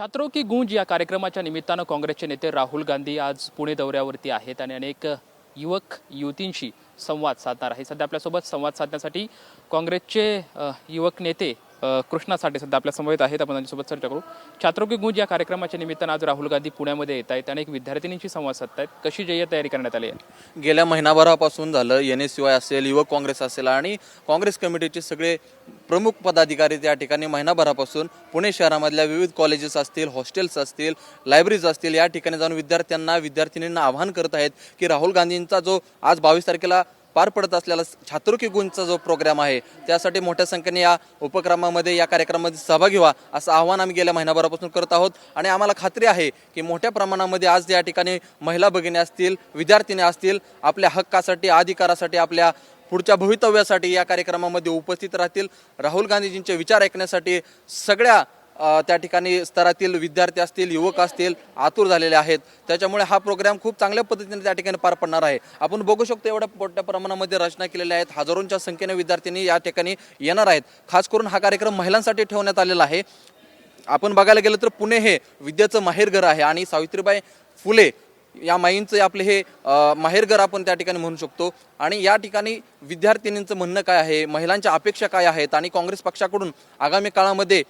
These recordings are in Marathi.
छात्रों की गूंज या कार्यक्रमाच्या निमित्तानं काँग्रेसचे नेते राहुल गांधी आज पुणे दौऱ्यावरती आहेत आणि अनेक युवक युवतींशी संवाद साधणार आहे। सध्या आपल्यासोबत संवाद साधण्यासाठी काँग्रेसचे युवक नेते कृष्णा साठे सध्या आपल्या समवेत आहेत। आपण त्यांच्यासोबत चर्चा करू। छात्रों की गूंज या कार्यक्रमाच्या निमित्तानं आज राहुल गांधी पुण्यामध्ये येत आहेत, अनेक विद्यार्थिनींशी संवाद साधतायत। कशी जय्यत तयारी करण्यात आली आहे? गेल्या महिनाभरापासून झालं NSY असेल, युवक काँग्रेस असेल आणि काँग्रेस कमिटीचे सगळे प्रमुख पदाधिकारी त्या ठिकाणी महिनाभरापासून पुणे शहरामधल्या विविध कॉलेजेस असतील, हॉस्टेल्स असतील, लायब्ररीज असतील या ठिकाणी जाऊन विद्यार्थ्यांना आवाहन करत आहेत की राहुल गांधींचा जो आज 22 तारखेला पार पडत असलेला छात्रों की गूंजचा जो प्रोग्राम आहे त्यासाठी मोठ्या संख्येने या उपक्रमामध्ये या कार्यक्रमामध्ये सहभागी व्हा असं आवाहन आम्ही गेल्या महिनाभरापासून करत आहोत। आणि आम्हाला खात्री आहे की मोठ्या प्रमाणामध्ये आज या ठिकाणी महिला भगिनी असतील, विद्यार्थिनी असतील, आपल्या हक्कासाठी, अधिकारासाठी, आपल्या पुढच्या भवितव्यासाठी या कार्यक्रमामध्ये उपस्थित राहतील। राहुल गांधीजींचे विचार ऐकण्यासाठी सगळ्या त्या ठिकाणी स्तरातील विद्यार्थी असतील, युवक असतील आतुर झालेले आहेत। त्याच्यामुळे हा प्रोग्राम खूप चांगल्या पद्धतीने त्या ठिकाणी पार पडणार आहे। आपण बघू शकतो एवढ्या मोठ्या प्रमाणामध्ये रचना केलेल्या आहेत, हजारोंच्या संख्येने विद्यार्थ्यांनी या ठिकाणी येणार आहेत। खास करून हा कार्यक्रम महिलांसाठी ठेवण्यात आलेला आहे। आपण बघायला गेलं तर पुणे हे विद्येचं माहेरघर आहे आणि सावित्रीबाई फुले या माईंचं आपले हे माहेरघर आपण त्या ठिकाणी म्हणू शकतो। आणि या ठिकाणी विद्यार्थिनींचं म्हणणं काय आहे, महिलांच्या अपेक्षा काय आहेत आणि काँग्रेस पक्षाकडून आगामी काळामध्ये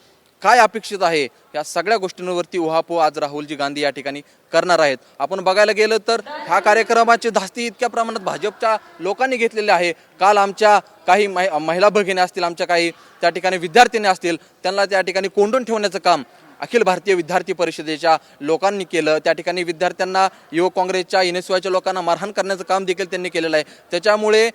काय अपेक्षित आहे या सगळ्या गोष्टींवरती उहापोह आज राहुलजी गांधी या ठिकाणी करणार आहेत। आपण बघायला गेलं तर ह्या कार्यक्रमाची धास्ती इतक्या प्रमाणात भाजपच्या लोकांनी घेतलेली आहे। काल आमच्या काही महिला भगिनी असतील, आमच्या काही त्या ठिकाणी विद्यार्थिनी असतील, त्यांना त्या ठिकाणी कोंडून ठेवण्याचं काम अखिल भारतीय विद्यार्थी परिषदेच्या लोकांनी केलं। त्या ठिकाणी विद्यार्थ्यांना, युवक काँग्रेसच्या NSYच्या लोकांना मारहाण करण्याचं काम देखील त्यांनी केलेलं आहे। त्याच्यामुळे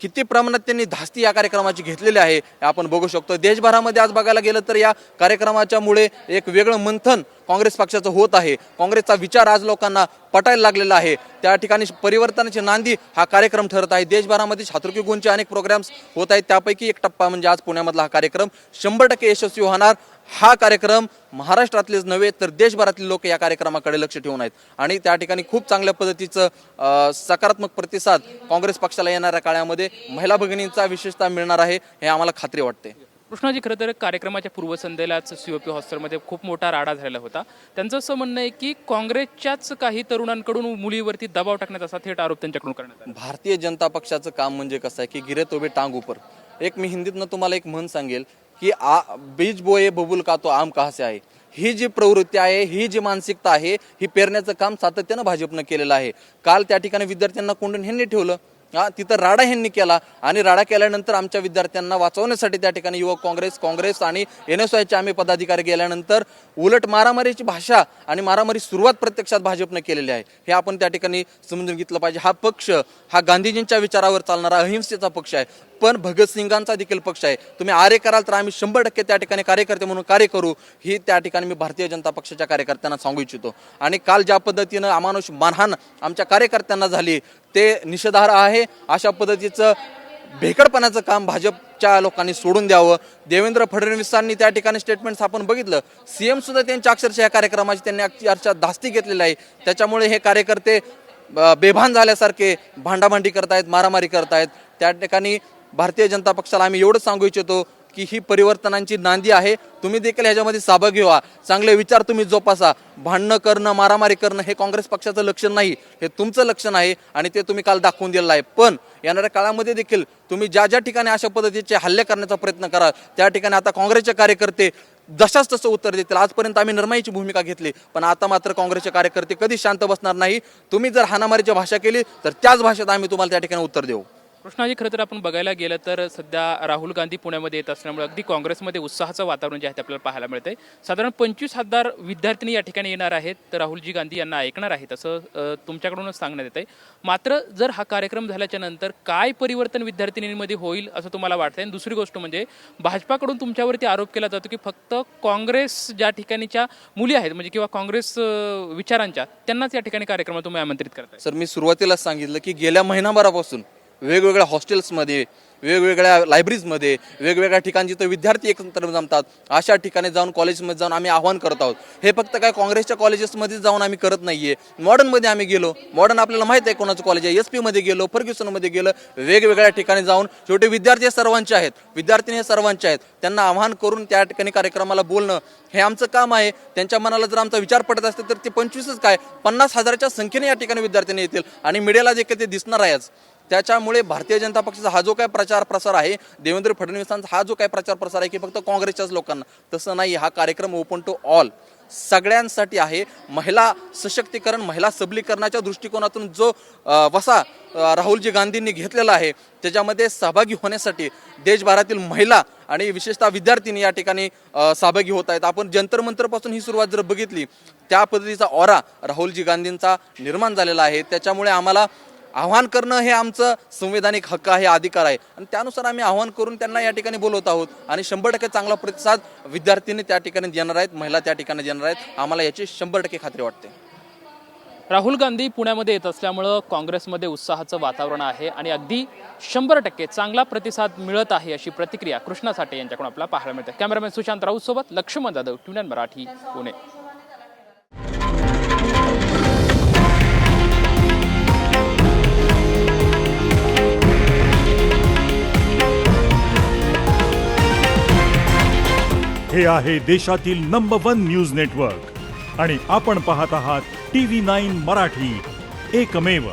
किती प्रमाणात त्यांनी धास्ती या कार्यक्रमाची घेतलेली आहे आपण बघू शकतो। देशभरामध्ये आज बघायला गेलं तर या कार्यक्रमाच्या मुळे एक वेगळं मंथन काँग्रेस पक्षाचं होत आहे। काँग्रेसचा विचार आज लोकांना पटायला लागलेला आहे। त्या ठिकाणी परिवर्तनाची नांदी हा कार्यक्रम ठरत आहे। देशभरामध्ये छात्रों की गूंजचे अनेक प्रोग्राम्स होत आहेत, त्यापैकी एक टप्पा म्हणजे आज पुण्यामधला हा कार्यक्रम 100% यशस्वी होणार। हा कार्यक्रम महाराष्ट्रातलेच नव्हे तर देशभरातले लोक या कार्यक्रमाकडे लक्ष ठेवून आहेत आणि त्या ठिकाणी खूप चांगल्या पद्धतीचं सकारात्मक प्रतिसाद काँग्रेस पक्षाला येणाऱ्या काळामध्ये महिला भगिनींचा विशेषतः मिळणार आहे, हे आम्हाला खात्री वाटते। कृष्णाजी, खरं तर कार्यक्रमाच्या पूर्वसंध्येलाच COP हॉस्टेलमध्ये खूप मोठा राडा झालेला होता। त्यांचं असं म्हणणं आहे की काँग्रेसच्याच काही तरुणांकडून मुलीवरती दबाव टाकण्यात असा थेट आरोप त्यांच्याकडून करण्यात आला। भारतीय जनता पक्षाचं काम म्हणजे कसं आहे की गिरे तोबे टांग ऊपर। एक मी हिंदीतनं तुम्हाला एक म्हण सांगेल की बीज बोये बबूल का तो आम कहाँ से आहे। ही जी प्रवृत्ती आहे, ही जी मानसिकता आहे, ही पेरण्याचं काम सातत्यानं भाजपनं केलेलं आहे। काल त्या ठिकाणी विद्यार्थ्यांना कोंडून ह्यांनी ठेवलं, तिथं राडा ह्यांनी केला आणि राडा केल्यानंतर आमच्या विद्यार्थ्यांना वाचवण्यासाठी त्या ठिकाणी युवक काँग्रेस आणि NSYचे आम्ही पदाधिकारी गेल्यानंतर उलट मारामारीची भाषा आणि मारामारी सुरुवात प्रत्यक्षात भाजपनं केलेली आहे। हे आपण त्या ठिकाणी समजून घेतलं पाहिजे। हा पक्ष हा गांधीजींच्या विचारावर चालणारा अहिंसेचा पक्ष आहे, पण भगतसिंगांचा देखील पक्ष आहे। तुम्ही आरे कराल तर आम्ही 100% त्या ठिकाणी कार्यकर्ते म्हणून कार्य करू, ही त्या ठिकाणी मी भारतीय जनता पक्षाच्या कार्यकर्त्यांना सांगू इच्छितो। आणि काल ज्या पद्धतीनं अमानुष मारहाण आमच्या कार्यकर्त्यांना झाली ते निषेधार्ह आहे। अशा पद्धतीचं भेकडपणाचं काम भाजपच्या लोकांनी सोडून द्यावं। देवेंद्र फडणवीसांनी त्या ठिकाणी स्टेटमेंट्स आपण बघितलं, CM सुद्धा त्यांच्या अक्षरशः या कार्यक्रमाची त्यांनी अक्षरशः धास्ती घेतलेली आहे। त्याच्यामुळे हे कार्यकर्ते बेभान झाल्यासारखे भांडाभांडी करतायत, मारामारी करतायत। त्या ठिकाणी भारतीय जनता पक्षाला आम्ही एवढंच सांगू इच्छितो की ही परिवर्तनांची नांदी आहे, तुम्ही देखील ह्याच्यामध्ये सहभागी व्हा, चांगले विचार तुम्ही जोपासा। भांडणं करणं, मारामारी करणं हे काँग्रेस पक्षाचं लक्षण नाही, हे तुमचं लक्षण आहे आणि ते तुम्ही काल दाखवून दिलेलं आहे। पण येणाऱ्या काळामध्ये देखील तुम्ही ज्या ज्या ठिकाणी अशा पद्धतीचे हल्ले करण्याचा प्रयत्न करा त्या ठिकाणी आता काँग्रेसचे कार्यकर्ते जशाच तसं उत्तर देतील। आजपर्यंत आम्ही नरमाईची भूमिका घेतली, पण आता मात्र काँग्रेसचे कार्यकर्ते कधी शांत बसणार नाही। तुम्ही जर हाणामारीची भाषा केली तर त्याच भाषेत आम्ही तुम्हाला त्या ठिकाणी उत्तर देऊ। कृष्णाजी, खरं तर आपण बघायला गेलं तर सध्या राहुल गांधी पुण्यामध्ये येत असल्यामुळे अगदी काँग्रेसमध्ये उत्साहाचं वातावरण जे आहे ते आपल्याला पाहायला मिळतंय। साधारण 25,000 विद्यार्थिनी या ठिकाणी येणार आहेत, तर राहुलजी गांधी यांना ऐकणार आहेत असं तुमच्याकडूनच सांगण्यात येत आहे। मात्र जर हा कार्यक्रम झाल्याच्या नंतर काय परिवर्तन विद्यार्थिनींमध्ये होईल असं तुम्हाला वाटतंय? आणि दुसरी गोष्ट म्हणजे भाजपाकडून तुमच्यावरती आरोप केला जातो की फक्त काँग्रेस ज्या ठिकाणीच्या मुली आहेत म्हणजे किंवा काँग्रेस विचारांच्या त्यांनाच या ठिकाणी कार्यक्रमात तुम्ही आमंत्रित करताय। सर, मी सुरुवातीलाच सांगितलं की गेल्या महिनाभरापासून वेगवेगळ्या हॉस्टेल्समध्ये, वेगवेगळ्या लायब्ररीजमध्ये, वेगवेगळ्या ठिकाणी जिथं विद्यार्थी एकत्र जमतात अशा ठिकाणी जाऊन कॉलेजमध्ये जाऊन आम्ही आव्हान करत आहोत. हे फक्त काय काँग्रेसच्या कॉलेजेसमध्ये जाऊन आम्ही करत नाहीये, मॉडर्नमध्ये आम्ही गेलो. मॉडर्न आपल्याला माहिती आहे कोणाचं कॉलेज आहे, SP मध्ये गेलो, फर्ग्युसनमध्ये गेलो, वेगवेगळ्या ठिकाणी जाऊन शेवटी विद्यार्थी हे सर्वांचे आहेत, विद्यार्थिनी हे सर्वांचे आहेत. त्यांना आव्हान करून त्या ठिकाणी कार्यक्रमाला बोलणं हे आमचं काम आहे. त्यांच्या मनाला जर आमचा विचार पडत असते तर ते 25च काय 50,000च्या संख्येने या ठिकाणी विद्यार्थ्यांनी येतील आणि मीडियाला देखील ते दिसणार आहेच. त्याच्यामुळे भारतीय जनता पक्षाचा हा जो काय प्रचार प्रसार आहे, देवेंद्र फडणवीसांचा हा जो काय प्रचार प्रसार आहे की फक्त काँग्रेसच्याच लोकांना, तसं नाही. हा कार्यक्रम ओपन टू ऑल, सगळ्यांसाठी आहे. महिला सशक्तीकरण, महिला सबलीकरणाच्या दृष्टिकोनातून जो वसा राहुलजी गांधींनी घेतलेला आहे त्याच्यामध्ये सहभागी होण्यासाठी देशभरातील महिला आणि विशेषतः विद्यार्थिनी या ठिकाणी सहभागी होत आहेत. आपण जंतर मंतरपासून ही सुरुवात जर बघितली, त्या पद्धतीचा ऑरा राहुलजी गांधींचा निर्माण झालेला आहे. त्याच्यामुळे आम्हाला आव्हान करणं हे आमचं संवैधानिक हक्क आहे, अधिकार आहे आणि त्यानुसार आम्ही आव्हान करून त्यांना या ठिकाणी बोलवत आहोत आणि 100% चांगला प्रतिसाद विद्यार्थ्यांनी त्या ठिकाणी देणार आहेत, महिला त्या ठिकाणी देणार आहेत. आम्हाला याची 100% खात्री वाटते. राहुल गांधी पुण्यामध्ये येत असल्यामुळं काँग्रेसमध्ये उत्साहाचं वातावरण आहे आणि अगदी 100% चांगला प्रतिसाद मिळत आहे अशी प्रतिक्रिया कृष्णा साठे यांच्याकडून आपल्याला पाहायला मिळते. कॅमेरामॅन सुशांत राऊत सोबत लक्ष्मण जाधव, ट्यून मराठी, पुणे. हे आहे देशातील नंबर 1 न्यूज नेटवर्क आणि आपण पाहत आहात TV9 मराठी, एकमेव.